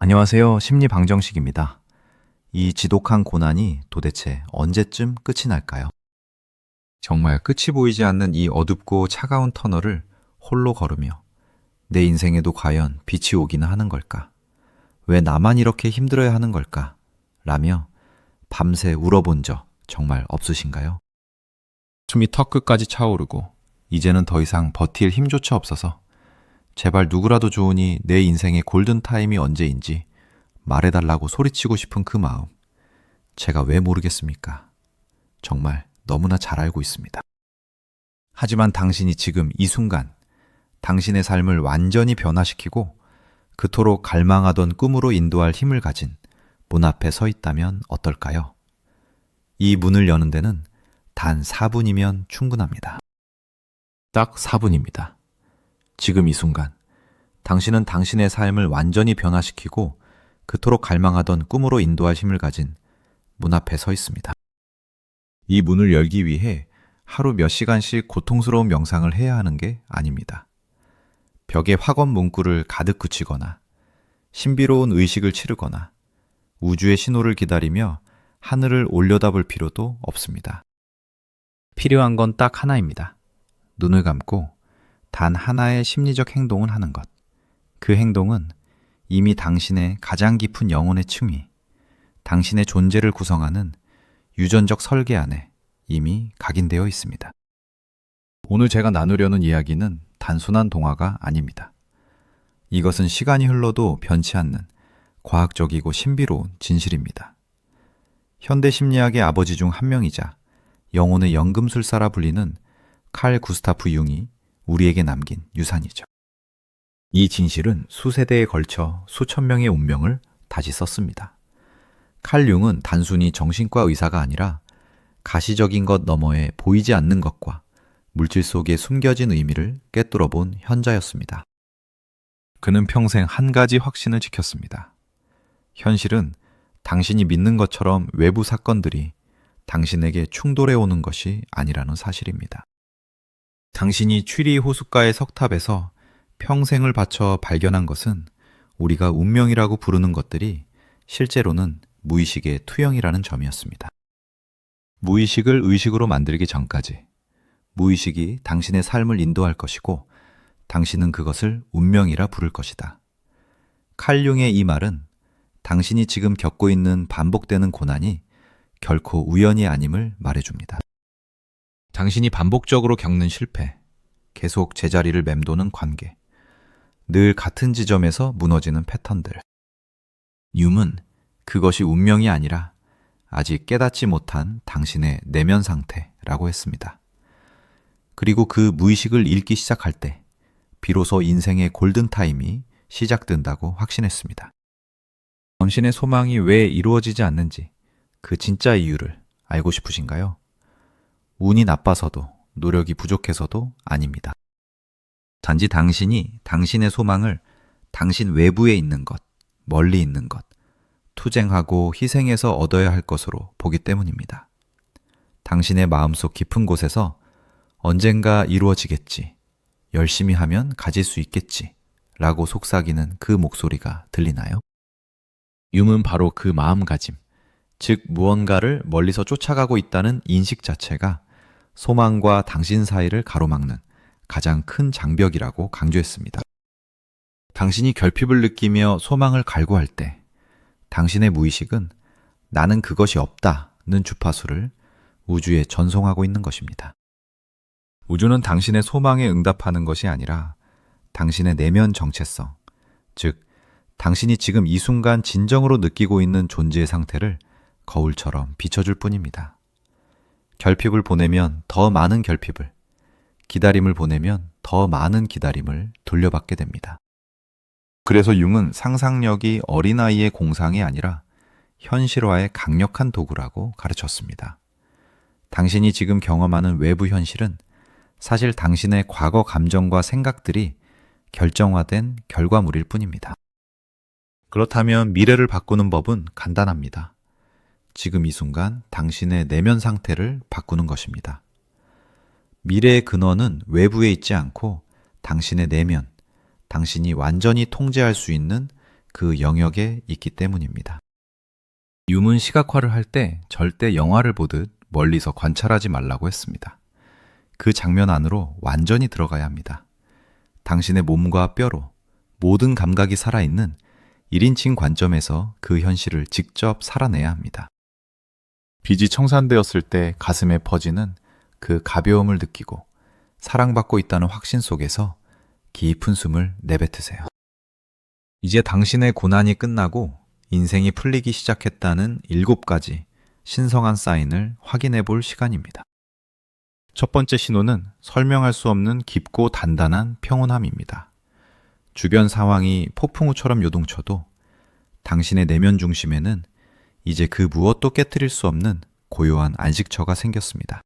안녕하세요. 심리방정식입니다. 이 지독한 고난이 도대체 언제쯤 끝이 날까요? 정말 끝이 보이지 않는 이 어둡고 차가운 터널을 홀로 걸으며 내 인생에도 과연 빛이 오기는 하는 걸까? 왜 나만 이렇게 힘들어야 하는 걸까? 라며 밤새 울어본 적 정말 없으신가요? 숨이 턱끝까지 차오르고 이제는 더 이상 버틸 힘조차 없어서 제발 누구라도 좋으니 내 인생의 골든타임이 언제인지 말해달라고 소리치고 싶은 그 마음. 제가 왜 모르겠습니까? 정말 너무나 잘 알고 있습니다. 하지만 당신이 지금 이 순간 당신의 삶을 완전히 변화시키고 그토록 갈망하던 꿈으로 인도할 힘을 가진 문 앞에 서 있다면 어떨까요? 이 문을 여는 데는 단 4분이면 충분합니다. 딱 4분입니다. 지금 이 순간 당신은 당신의 삶을 완전히 변화시키고 그토록 갈망하던 꿈으로 인도할 힘을 가진 문 앞에 서 있습니다. 이 문을 열기 위해 하루 몇 시간씩 고통스러운 명상을 해야 하는 게 아닙니다. 벽에 확언 문구를 가득 그치거나 신비로운 의식을 치르거나 우주의 신호를 기다리며 하늘을 올려다볼 필요도 없습니다. 필요한 건 딱 하나입니다. 눈을 감고 단 하나의 심리적 행동을 하는 것. 그 행동은 이미 당신의 가장 깊은 영혼의 층위, 당신의 존재를 구성하는 유전적 설계 안에 이미 각인되어 있습니다. 오늘 제가 나누려는 이야기는 단순한 동화가 아닙니다. 이것은 시간이 흘러도 변치 않는 과학적이고 신비로운 진실입니다. 현대 심리학의 아버지 중 한 명이자 영혼의 연금술사라 불리는 칼 구스타프 융이 우리에게 남긴 유산이죠. 이 진실은 수세대에 걸쳐 수천 명의 운명을 다시 썼습니다. 칼 융은 단순히 정신과 의사가 아니라 가시적인 것 너머에 보이지 않는 것과 물질 속에 숨겨진 의미를 꿰뚫어 본 현자였습니다. 그는 평생 한 가지 확신을 지켰습니다. 현실은 당신이 믿는 것처럼 외부 사건들이 당신에게 충돌해 오는 것이 아니라는 사실입니다. 당신이 취리 호숫가의 석탑에서 평생을 바쳐 발견한 것은 우리가 운명이라고 부르는 것들이 실제로는 무의식의 투영이라는 점이었습니다. 무의식을 의식으로 만들기 전까지 무의식이 당신의 삶을 인도할 것이고 당신은 그것을 운명이라 부를 것이다. 칼 융의 이 말은 당신이 지금 겪고 있는 반복되는 고난이 결코 우연이 아님을 말해줍니다. 당신이 반복적으로 겪는 실패, 계속 제자리를 맴도는 관계, 늘 같은 지점에서 무너지는 패턴들. 융은 그것이 운명이 아니라 아직 깨닫지 못한 당신의 내면 상태라고 했습니다. 그리고 그 무의식을 읽기 시작할 때 비로소 인생의 골든타임이 시작된다고 확신했습니다. 당신의 소망이 왜 이루어지지 않는지 그 진짜 이유를 알고 싶으신가요? 운이 나빠서도 노력이 부족해서도 아닙니다. 단지 당신이 당신의 소망을 당신 외부에 있는 것, 멀리 있는 것, 투쟁하고 희생해서 얻어야 할 것으로 보기 때문입니다. 당신의 마음속 깊은 곳에서 언젠가 이루어지겠지, 열심히 하면 가질 수 있겠지 라고 속삭이는 그 목소리가 들리나요? 융은 바로 그 마음가짐, 즉 무언가를 멀리서 쫓아가고 있다는 인식 자체가 소망과 당신 사이를 가로막는 가장 큰 장벽이라고 강조했습니다. 당신이 결핍을 느끼며 소망을 갈구할 때 당신의 무의식은 나는 그것이 없다는 주파수를 우주에 전송하고 있는 것입니다. 우주는 당신의 소망에 응답하는 것이 아니라 당신의 내면 정체성, 즉 당신이 지금 이 순간 진정으로 느끼고 있는 존재의 상태를 거울처럼 비춰줄 뿐입니다. 결핍을 보내면 더 많은 결핍을, 기다림을 보내면 더 많은 기다림을 돌려받게 됩니다. 그래서 융은 상상력이 어린아이의 공상이 아니라 현실화의 강력한 도구라고 가르쳤습니다. 당신이 지금 경험하는 외부 현실은 사실 당신의 과거 감정과 생각들이 결정화된 결과물일 뿐입니다. 그렇다면 미래를 바꾸는 법은 간단합니다. 지금 이 순간 당신의 내면 상태를 바꾸는 것입니다. 미래의 근원은 외부에 있지 않고 당신의 내면, 당신이 완전히 통제할 수 있는 그 영역에 있기 때문입니다. 융은 시각화를 할 때 절대 영화를 보듯 멀리서 관찰하지 말라고 했습니다. 그 장면 안으로 완전히 들어가야 합니다. 당신의 몸과 뼈로 모든 감각이 살아있는 1인칭 관점에서 그 현실을 직접 살아내야 합니다. 빛이 청산되었을 때 가슴에 퍼지는 그 가벼움을 느끼고 사랑받고 있다는 확신 속에서 깊은 숨을 내뱉으세요. 이제 당신의 고난이 끝나고 인생이 풀리기 시작했다는 7가지 신성한 사인을 확인해 볼 시간입니다. 첫 번째 신호는 설명할 수 없는 깊고 단단한 평온함입니다. 주변 상황이 폭풍우처럼 요동쳐도 당신의 내면 중심에는 이제 그 무엇도 깨트릴 수 없는 고요한 안식처가 생겼습니다.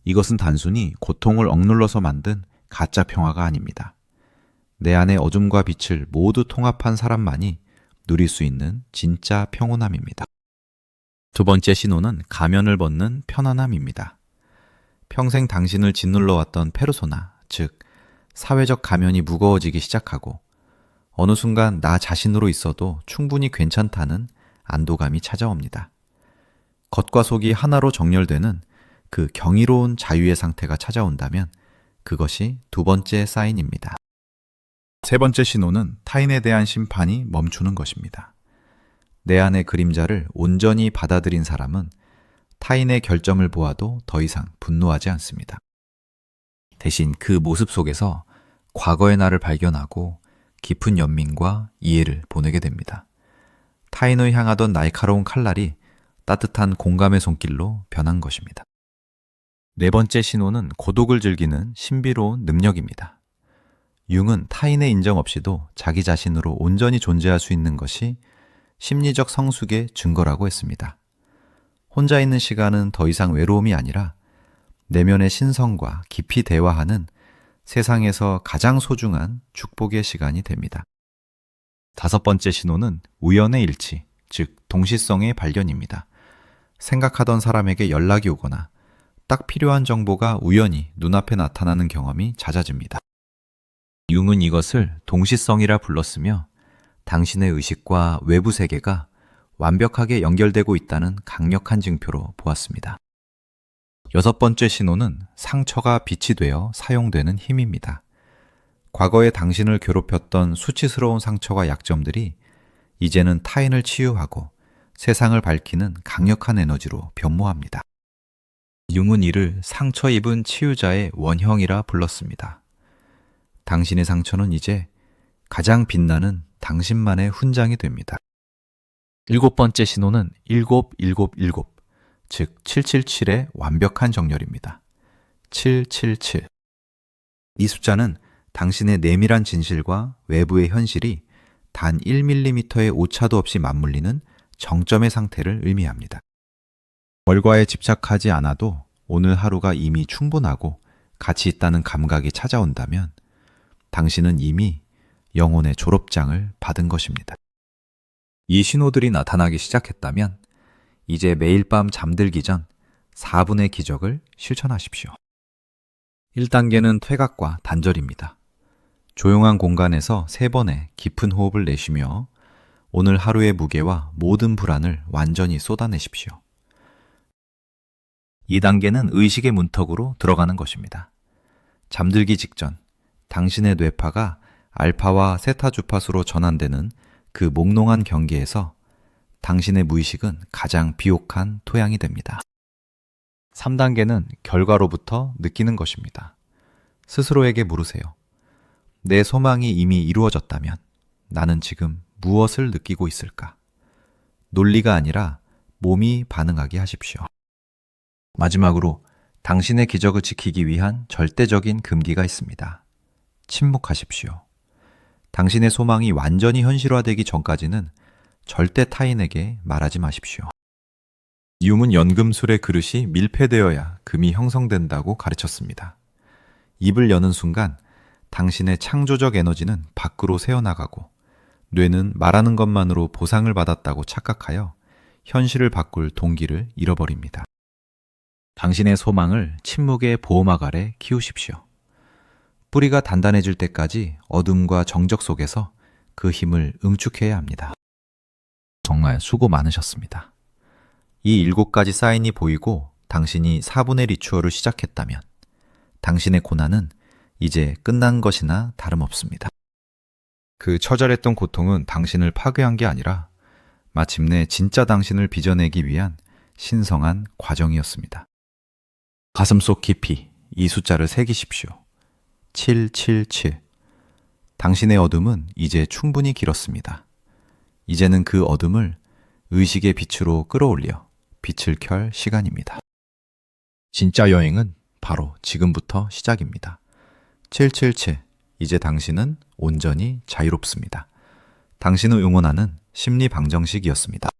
이것은 단순히 고통을 억눌러서 만든 가짜 평화가 아닙니다. 내 안의 어둠과 빛을 모두 통합한 사람만이 누릴 수 있는 진짜 평온함입니다. 두 번째 신호는 가면을 벗는 편안함입니다. 평생 당신을 짓눌러 왔던 페르소나, 즉 사회적 가면이 무거워지기 시작하고 어느 순간 나 자신으로 있어도 충분히 괜찮다는 안도감이 찾아옵니다. 겉과 속이 하나로 정렬되는 그 경이로운 자유의 상태가 찾아온다면 그것이 두 번째 사인입니다. 세 번째 신호는 타인에 대한 심판이 멈추는 것입니다. 내 안의 그림자를 온전히 받아들인 사람은 타인의 결점을 보아도 더 이상 분노하지 않습니다. 대신 그 모습 속에서 과거의 나를 발견하고 깊은 연민과 이해를 보내게 됩니다. 타인을 향하던 날카로운 칼날이 따뜻한 공감의 손길로 변한 것입니다. 네 번째 신호는 고독을 즐기는 신비로운 능력입니다. 융은 타인의 인정 없이도 자기 자신으로 온전히 존재할 수 있는 것이 심리적 성숙의 증거라고 했습니다. 혼자 있는 시간은 더 이상 외로움이 아니라 내면의 신성과 깊이 대화하는 세상에서 가장 소중한 축복의 시간이 됩니다. 다섯 번째 신호는 우연의 일치, 즉 동시성의 발견입니다. 생각하던 사람에게 연락이 오거나 딱 필요한 정보가 우연히 눈앞에 나타나는 경험이 잦아집니다. 융은 이것을 동시성이라 불렀으며 당신의 의식과 외부 세계가 완벽하게 연결되고 있다는 강력한 증표로 보았습니다. 여섯 번째 신호는 상처가 빛이 되어 사용되는 힘입니다. 과거에 당신을 괴롭혔던 수치스러운 상처와 약점들이 이제는 타인을 치유하고 세상을 밝히는 강력한 에너지로 변모합니다. 융은 이를 상처 입은 치유자의 원형이라 불렀습니다. 당신의 상처는 이제 가장 빛나는 당신만의 훈장이 됩니다. 일곱 번째 신호는 777, 즉 777의 완벽한 정렬입니다. 777. 이 숫자는 당신의 내밀한 진실과 외부의 현실이 단 1mm의 오차도 없이 맞물리는 정점의 상태를 의미합니다. 결과에 집착하지 않아도 오늘 하루가 이미 충분하고 가치 있다는 감각이 찾아온다면 당신은 이미 영혼의 졸업장을 받은 것입니다. 이 신호들이 나타나기 시작했다면 이제 매일 밤 잠들기 전 4분의 기적을 실천하십시오. 1단계는 퇴각과 단절입니다. 조용한 공간에서 3번의 깊은 호흡을 내쉬며 오늘 하루의 무게와 모든 불안을 완전히 쏟아내십시오. 2단계는 의식의 문턱으로 들어가는 것입니다. 잠들기 직전 당신의 뇌파가 알파와 세타 주파수로 전환되는 그 몽롱한 경계에서 당신의 무의식은 가장 비옥한 토양이 됩니다. 3단계는 결과로부터 느끼는 것입니다. 스스로에게 물으세요. 내 소망이 이미 이루어졌다면 나는 지금 무엇을 느끼고 있을까? 논리가 아니라 몸이 반응하게 하십시오. 마지막으로 당신의 기적을 지키기 위한 절대적인 금기가 있습니다. 침묵하십시오. 당신의 소망이 완전히 현실화되기 전까지는 절대 타인에게 말하지 마십시오. 융은 연금술의 그릇이 밀폐되어야 금이 형성된다고 가르쳤습니다. 입을 여는 순간 당신의 창조적 에너지는 밖으로 새어나가고 뇌는 말하는 것만으로 보상을 받았다고 착각하여 현실을 바꿀 동기를 잃어버립니다. 당신의 소망을 침묵의 보호막 아래 키우십시오. 뿌리가 단단해질 때까지 어둠과 정적 속에서 그 힘을 응축해야 합니다. 정말 수고 많으셨습니다. 이 7가지 사인이 보이고 당신이 4분의 리추얼을 시작했다면 당신의 고난은 이제 끝난 것이나 다름없습니다. 그 처절했던 고통은 당신을 파괴한 게 아니라 마침내 진짜 당신을 빚어내기 위한 신성한 과정이었습니다. 가슴속 깊이 이 숫자를 새기십시오. 777. 당신의 어둠은 이제 충분히 길었습니다. 이제는 그 어둠을 의식의 빛으로 끌어올려 빛을 켤 시간입니다. 진짜 여행은 바로 지금부터 시작입니다. 777. 이제 당신은 온전히 자유롭습니다. 당신을 응원하는 심리 방정식이었습니다.